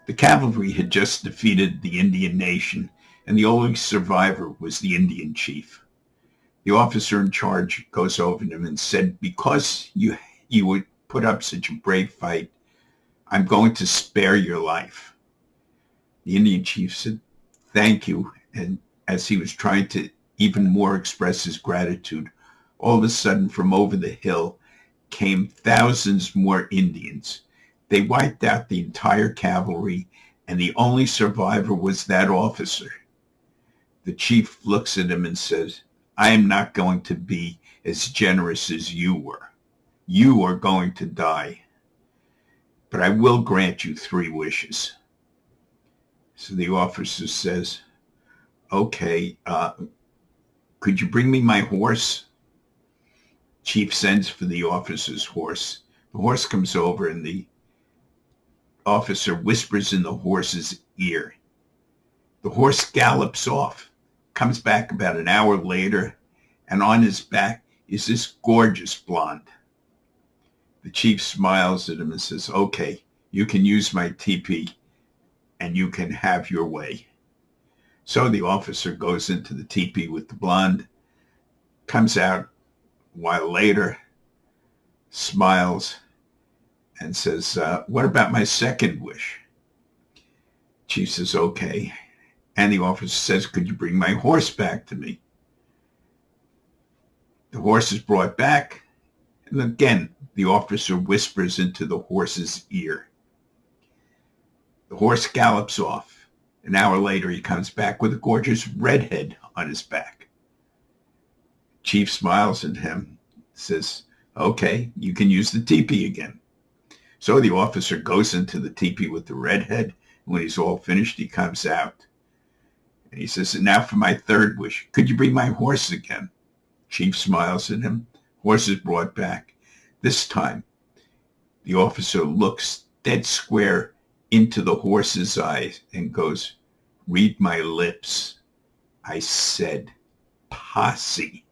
The cavalry had just defeated the Indian nation, and the only survivor was the Indian chief. The officer in charge goes over to him and said, because you would put up such a brave fight, I'm going to spare your life. The Indian chief said, thank you. And as he was trying to even more express his gratitude, all of a sudden from over the hill came thousands more Indians. They wiped out the entire cavalry, and the only survivor was that officer. The chief looks at him and says, I am not going to be as generous as you were. You are going to die, but I will grant you 3 wishes. So the officer says, okay, could you bring me my horse? Chief sends for the officer's horse. The horse comes over and the officer whispers in the horse's ear. The horse gallops off, comes back about an hour later, and on his back is this gorgeous blonde. The chief smiles at him and says, okay, you can use my teepee and you can have your way. So the officer goes into the teepee with the blonde, comes out a while later, smiles, and says, what about my second wish? Chief says, okay. And the officer says, could you bring my horse back to me? The horse is brought back, and again, the officer whispers into the horse's ear. The horse gallops off. An hour later, he comes back with a gorgeous redhead on his back. Chief smiles at him, says, okay, you can use the teepee again. So the officer goes into the teepee with the redhead. When he's all finished, he comes out. And he says, and now for my third wish. Could you bring my horse again? Chief smiles at him. Horse is brought back. This time, the officer looks dead square into the horse's eyes and goes, read my lips. I said, posse.